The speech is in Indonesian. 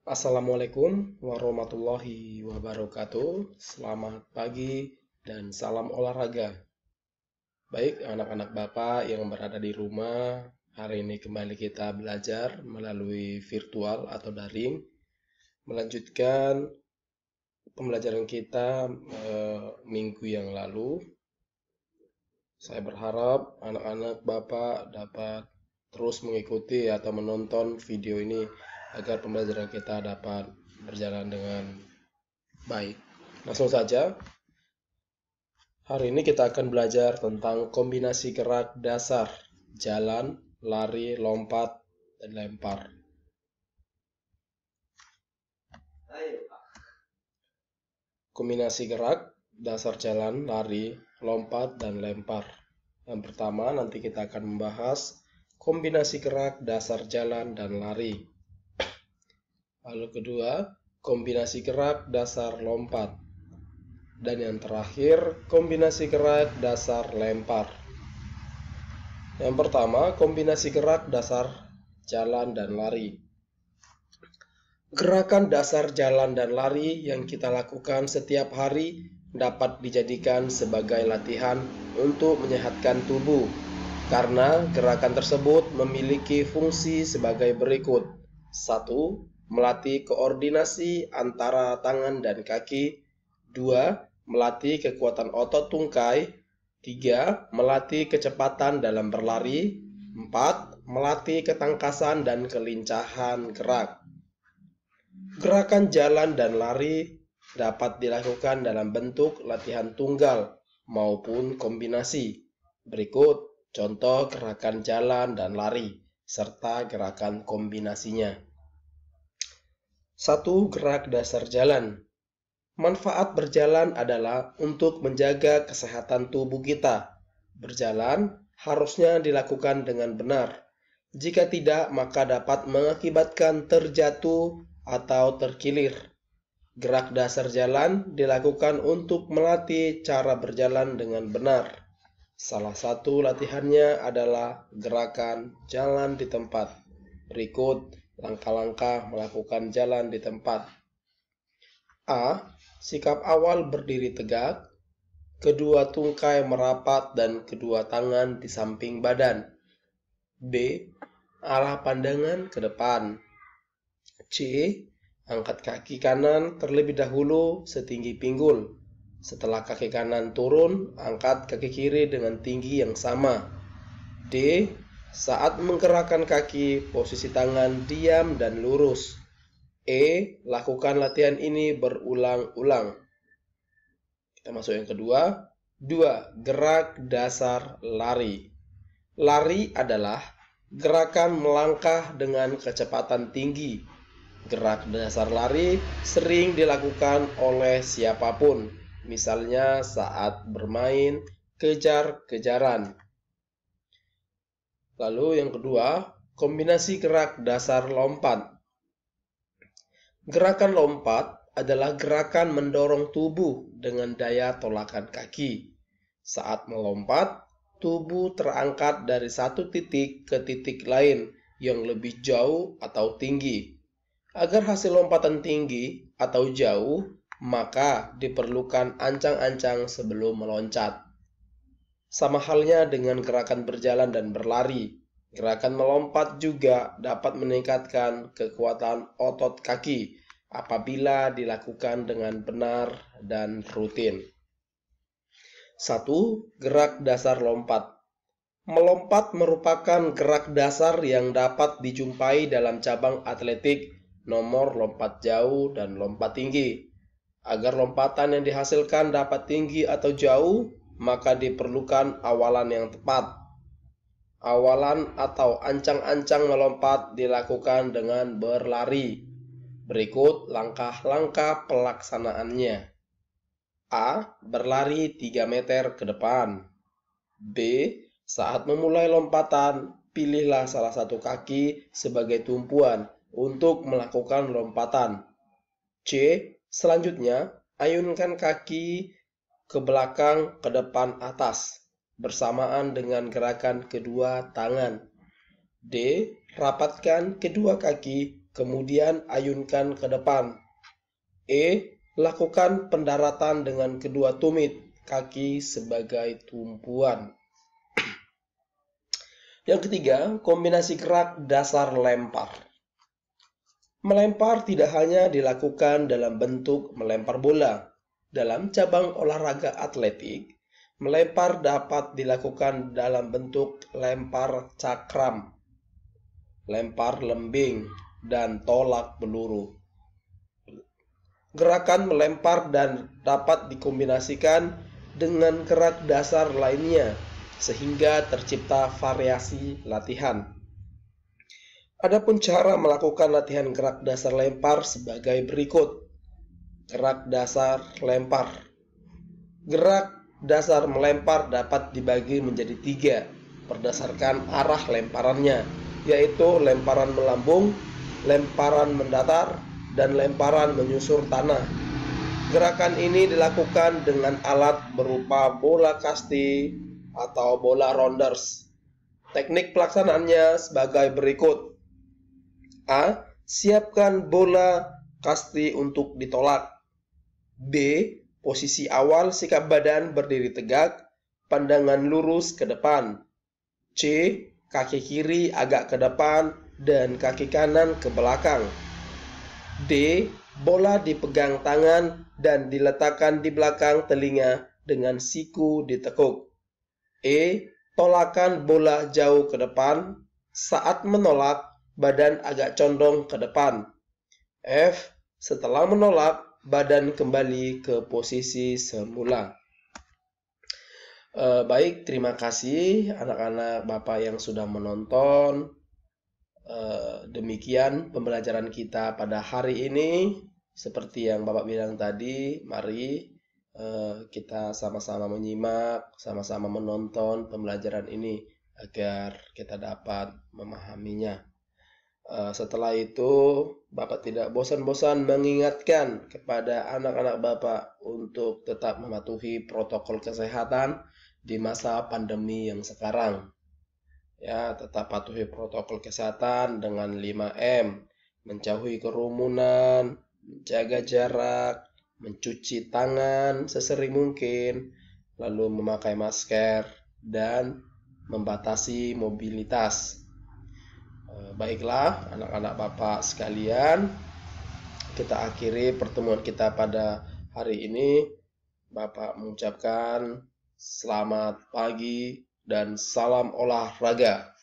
Assalamualaikum warahmatullahi wabarakatuh. Selamat pagi dan salam olahraga. Baik, anak-anak Bapak yang berada di rumah, hari ini kembali kita belajar melalui virtual atau daring, melanjutkan pembelajaran kita minggu yang lalu. Saya berharap anak-anak Bapak dapat terus mengikuti atau menonton video ini agar pembelajaran kita dapat berjalan dengan baik. Langsung saja, hari ini kita akan belajar tentang kombinasi gerak dasar, jalan, lari, lompat, dan lempar. Kombinasi gerak dasar, jalan, lari, lompat, dan lempar. Yang pertama, nanti kita akan membahas kombinasi gerak dasar, jalan, dan lari. Lalu kedua, kombinasi gerak dasar lompat. Dan yang terakhir, kombinasi gerak dasar lempar. Yang pertama, kombinasi gerak dasar jalan dan lari. Gerakan dasar jalan dan lari yang kita lakukan setiap hari dapat dijadikan sebagai latihan untuk menyehatkan tubuh, karena gerakan tersebut memiliki fungsi sebagai berikut. 1. Melatih koordinasi antara tangan dan kaki. 2. Melatih kekuatan otot tungkai. 3. Melatih kecepatan dalam berlari. 4. Melatih ketangkasan dan kelincahan gerak. Gerakan jalan dan lari dapat dilakukan dalam bentuk latihan tunggal maupun kombinasi. Berikut contoh gerakan jalan dan lari serta gerakan kombinasinya. 1. Gerak dasar jalan. Manfaat berjalan adalah untuk menjaga kesehatan tubuh kita. Berjalan harusnya dilakukan dengan benar. Jika tidak, maka dapat mengakibatkan terjatuh atau terkilir. Gerak dasar jalan dilakukan untuk melatih cara berjalan dengan benar. Salah satu latihannya adalah gerakan jalan di tempat. Berikut langkah-langkah melakukan jalan di tempat. A. Sikap awal berdiri tegak. Kedua tungkai merapat dan kedua tangan di samping badan. B. Arah pandangan ke depan. C. Angkat kaki kanan terlebih dahulu setinggi pinggul. Setelah kaki kanan turun, angkat kaki kiri dengan tinggi yang sama. D. Saat menggerakkan kaki, posisi tangan diam dan lurus. E. Lakukan latihan ini berulang-ulang. Kita masuk yang kedua. 2. Gerak dasar lari. Lari adalah gerakan melangkah dengan kecepatan tinggi. Gerak dasar lari sering dilakukan oleh siapapun, misalnya saat bermain kejar-kejaran. Lalu yang kedua, kombinasi gerak dasar lompat. Gerakan lompat adalah gerakan mendorong tubuh dengan daya tolakan kaki. Saat melompat, tubuh terangkat dari satu titik ke titik lain yang lebih jauh atau tinggi. Agar hasil lompatan tinggi atau jauh, maka diperlukan ancang-ancang sebelum meloncat. Sama halnya dengan gerakan berjalan dan berlari, gerakan melompat juga dapat meningkatkan kekuatan otot kaki apabila dilakukan dengan benar dan rutin. 1. Gerak dasar lompat. Melompat merupakan gerak dasar yang dapat dijumpai dalam cabang atletik, nomor lompat jauh dan lompat tinggi. Agar lompatan yang dihasilkan dapat tinggi atau jauh, maka diperlukan awalan yang tepat. Awalan atau ancang-ancang melompat dilakukan dengan berlari. Berikut langkah-langkah pelaksanaannya. A. Berlari 3 meter ke depan. B. Saat memulai lompatan, pilihlah salah satu kaki sebagai tumpuan untuk melakukan lompatan. C. Selanjutnya, ayunkan kaki ke belakang, ke depan, atas, bersamaan dengan gerakan kedua tangan. D. Rapatkan kedua kaki kemudian ayunkan ke depan. E. Lakukan pendaratan dengan kedua tumit kaki sebagai tumpuan. Yang ketiga, kombinasi gerak dasar lempar. Melempar tidak hanya dilakukan dalam bentuk melempar bola. Dalam cabang olahraga atletik, melempar dapat dilakukan dalam bentuk lempar cakram, lempar lembing, dan tolak peluru. Gerakan melempar dan dapat dikombinasikan dengan gerak dasar lainnya, sehingga tercipta variasi latihan. Adapun cara melakukan latihan gerak dasar lempar sebagai berikut. Gerak dasar lempar. Gerak dasar melempar dapat dibagi menjadi 3 berdasarkan arah lemparannya, yaitu lemparan melambung, lemparan mendatar, dan lemparan menyusur tanah. Gerakan ini dilakukan dengan alat berupa bola kasti atau bola rounders. Teknik pelaksanaannya sebagai berikut. A. Siapkan bola kasti untuk ditolak. B. Posisi awal sikap badan berdiri tegak, pandangan lurus ke depan. C. Kaki kiri agak ke depan dan kaki kanan ke belakang. D. Bola dipegang tangan dan diletakkan di belakang telinga dengan siku ditekuk. E. Tolakan bola jauh ke depan. Saat menolak, badan agak condong ke depan. F. Setelah menolak, badan kembali ke posisi semula. Baik, terima kasih anak-anak Bapak yang sudah menonton. Demikian pembelajaran kita pada hari ini. Seperti yang Bapak bilang tadi, mari kita sama-sama menyimak, sama-sama menonton pembelajaran ini agar kita dapat memahaminya. Setelah itu, Bapak tidak bosan-bosan mengingatkan kepada anak-anak Bapak untuk tetap mematuhi protokol kesehatan di masa pandemi yang sekarang. Ya, tetap patuhi protokol kesehatan dengan 5M, menjauhi kerumunan, menjaga jarak, mencuci tangan sesering mungkin, lalu memakai masker, dan membatasi mobilitas. Baiklah anak-anak Bapak sekalian, kita akhiri pertemuan kita pada hari ini. Bapak mengucapkan selamat pagi dan salam olahraga.